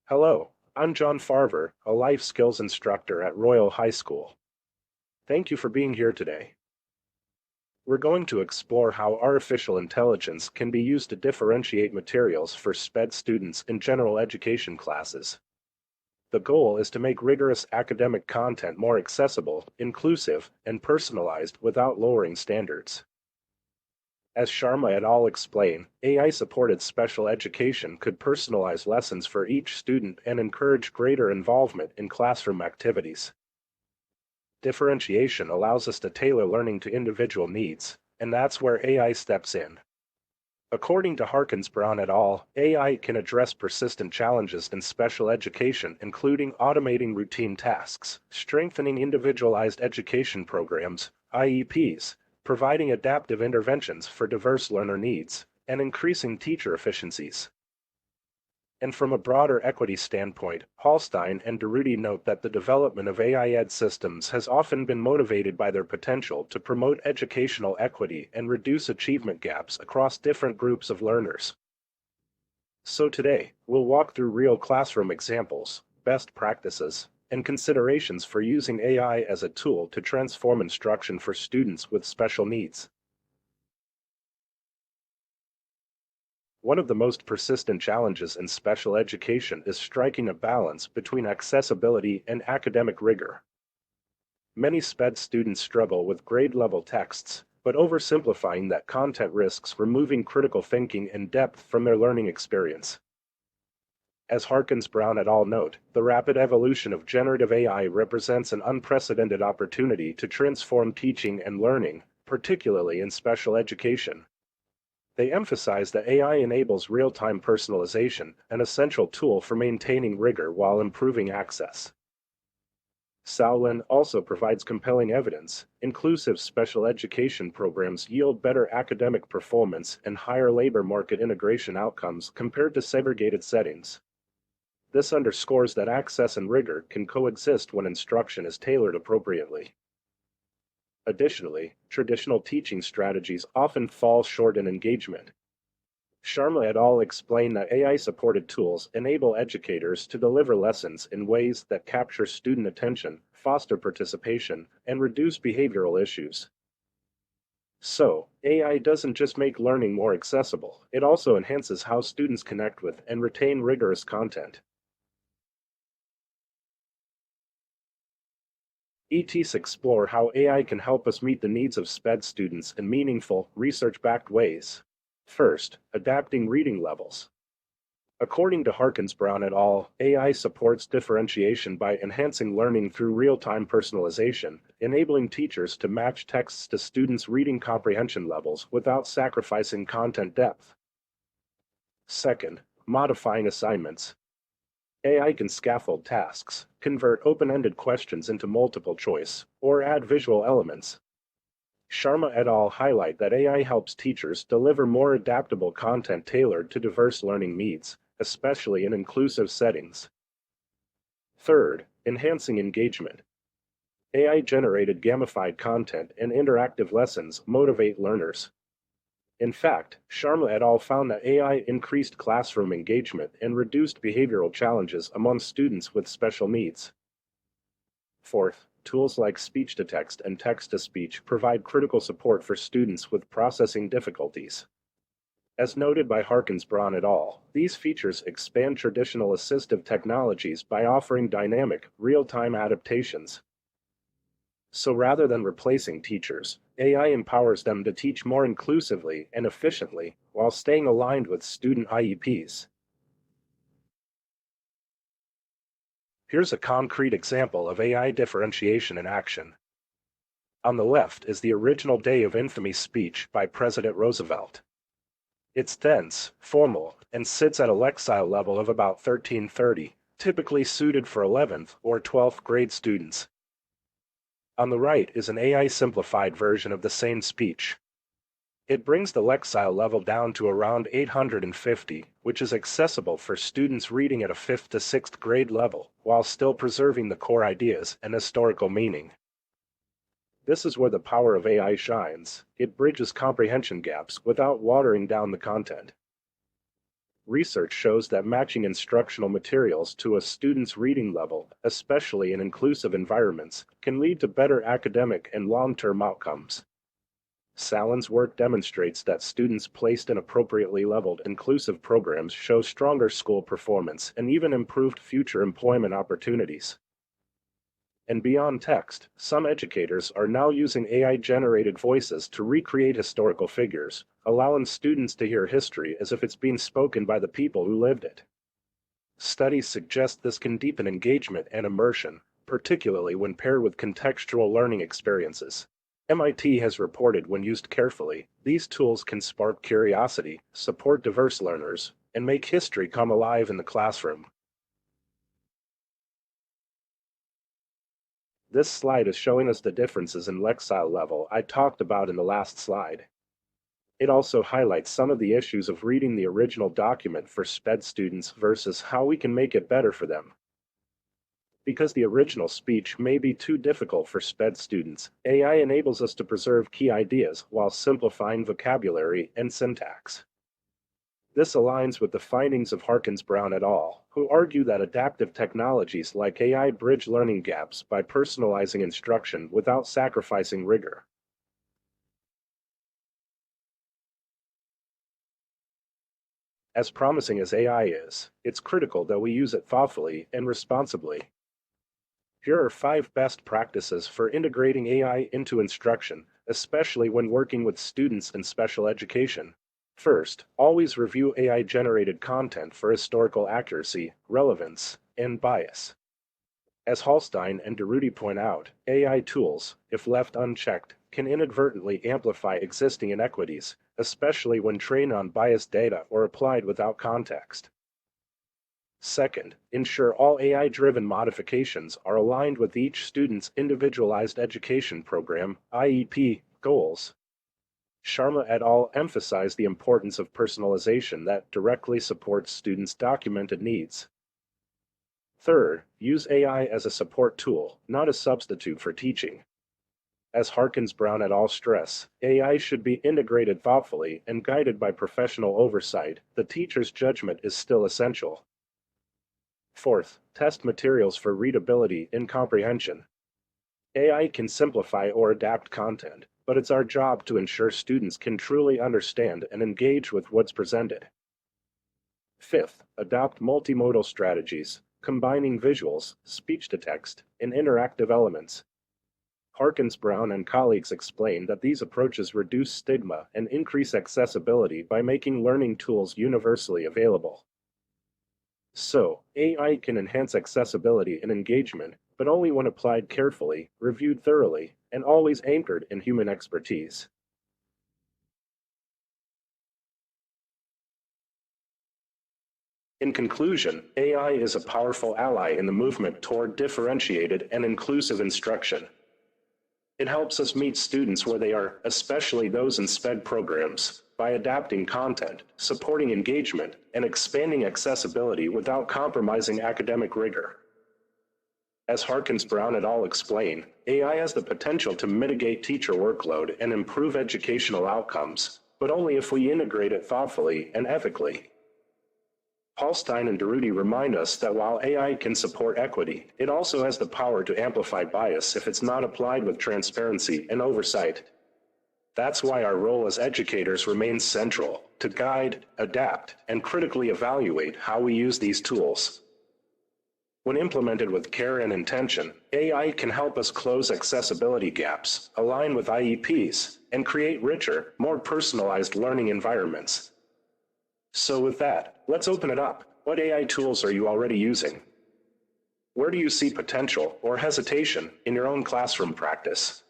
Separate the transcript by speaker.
Speaker 1: Hello, I'm John Farver, a Life Skills Instructor at Royal High School. Thank you for being here today. We're going to explore how artificial intelligence can be used to differentiate materials for SPED students in general education classes. The goal is to make rigorous academic content more accessible, inclusive, and personalized without lowering standards. As Sharma et al. Explain, AI-supported special education could personalize lessons for each student and encourage greater involvement in classroom activities. Differentiation allows us to tailor learning to individual needs, and that's where AI steps in. According to Harkins Brown et al., AI can address persistent challenges in special education, including automating routine tasks, strengthening individualized education programs, IEPs, providing adaptive interventions for diverse learner needs, and increasing teacher efficiencies. And from a broader equity standpoint, Hallstein and Durruti note that the development of AI ed systems has often been motivated by their potential to promote educational equity and reduce achievement gaps across different groups of learners. So today, we'll walk through real classroom examples, best practices, and considerations for using AI as a tool to transform instruction for students with special needs. One of the most persistent challenges in special education is striking a balance between accessibility and academic rigor. Many SPED students struggle with grade-level texts, but oversimplifying that content risks removing critical thinking and depth from their learning experience. As Harkins Brown et al. Note, the rapid evolution of generative AI represents an unprecedented opportunity to transform teaching and learning, particularly in special education. They emphasize that AI enables real-time personalization, an essential tool for maintaining rigor while improving access. Sowlin also provides compelling evidence. Inclusive special education programs yield better academic performance and higher labor market integration outcomes compared to segregated settings. This underscores that access and rigor can coexist when instruction is tailored appropriately. Additionally, traditional teaching strategies often fall short in engagement. Sharma et al. Explain that AI-supported tools enable educators to deliver lessons in ways that capture student attention, foster participation, and reduce behavioral issues. So, AI doesn't just make learning more accessible, it also enhances how students connect with and retain rigorous content. ETs explore how AI can help us meet the needs of SPED students in meaningful, research-backed ways. First, adapting reading levels. According to Harkins Brown et al., AI supports differentiation by enhancing learning through real-time personalization, enabling teachers to match texts to students' reading comprehension levels without sacrificing content depth. Second, modifying assignments. AI can scaffold tasks, convert open-ended questions into multiple choice, or add visual elements. Sharma et al. Highlight that AI helps teachers deliver more adaptable content tailored to diverse learning needs, especially in inclusive settings. Third, enhancing engagement. AI-generated gamified content and interactive lessons motivate learners. In fact, Sharma et al. Found that AI increased classroom engagement and reduced behavioral challenges among students with special needs. Fourth, tools like speech-to-text and text-to-speech provide critical support for students with processing difficulties. As noted by Harkins Brown et al., these features expand traditional assistive technologies by offering dynamic, real-time adaptations. So rather than replacing teachers, AI empowers them to teach more inclusively and efficiently while staying aligned with student IEPs. Here's a concrete example of AI differentiation in action. On the left is the original Day of Infamy speech by President Roosevelt. It's dense, formal, and sits at a lexile level of about 1330, typically suited for 11th or 12th grade students. On the right is an AI-simplified version of the same speech. It brings the lexile level down to around 850, which is accessible for students reading at a 5th to 6th grade level, while still preserving the core ideas and historical meaning. This is where the power of AI shines. It bridges comprehension gaps without watering down the content. Research shows that matching instructional materials to a student's reading level, especially in inclusive environments, can lead to better academic and long-term outcomes. Salin's work demonstrates that students placed in appropriately leveled inclusive programs show stronger school performance and even improved future employment opportunities. And beyond text, some educators are now using AI-generated voices to recreate historical figures, allowing students to hear history as if it's being spoken by the people who lived it. Studies suggest this can deepen engagement and immersion, particularly when paired with contextual learning experiences. MIT has reported when used carefully, these tools can spark curiosity, support diverse learners, and make history come alive in the classroom. This slide is showing us the differences in lexile level I talked about in the last slide. It also highlights some of the issues of reading the original document for SPED students versus how we can make it better for them. Because the original speech may be too difficult for SPED students, AI enables us to preserve key ideas while simplifying vocabulary and syntax. This aligns with the findings of Harkins-Brown et al., who argue that adaptive technologies like AI bridge learning gaps by personalizing instruction without sacrificing rigor. As promising as AI is, it's critical that we use it thoughtfully and responsibly. Here are 5 best practices for integrating AI into instruction, especially when working with students in special education. First, always review AI-generated content for historical accuracy, relevance, and bias. As Hallstein and Derudy point out, AI tools, if left unchecked, can inadvertently amplify existing inequities, especially when trained on biased data or applied without context. Second, ensure all AI-driven modifications are aligned with each student's individualized education program, IEP, goals. Sharma et al. Emphasize the importance of personalization that directly supports students' documented needs. Third, use AI as a support tool, not a substitute for teaching. As Harkins-Brown et al. Stress, AI should be integrated thoughtfully and guided by professional oversight. The teacher's judgment is still essential. Fourth, test materials for readability and comprehension. AI can simplify or adapt content, but it's our job to ensure students can truly understand and engage with what's presented. Fifth, adopt multimodal strategies, combining visuals, speech-to-text, and interactive elements. Harkins-Brown and colleagues explain that these approaches reduce stigma and increase accessibility by making learning tools universally available. So, AI can enhance accessibility and engagement, but only when applied carefully, reviewed thoroughly, and always anchored in human expertise. In conclusion, AI is a powerful ally in the movement toward differentiated and inclusive instruction. It helps us meet students where they are, especially those in SPED programs, by adapting content, supporting engagement, and expanding accessibility without compromising academic rigor. As Harkins-Brown et al. Explain, AI has the potential to mitigate teacher workload and improve educational outcomes, but only if we integrate it thoughtfully and ethically. Hallstein and Derudy remind us that while AI can support equity, it also has the power to amplify bias if it's not applied with transparency and oversight. That's why our role as educators remains central, to guide, adapt, and critically evaluate how we use these tools. When implemented with care and intention, AI can help us close accessibility gaps, align with IEPs, and create richer, more personalized learning environments. So with that, let's open it up. What AI tools are you already using? Where do you see potential or hesitation in your own classroom practice?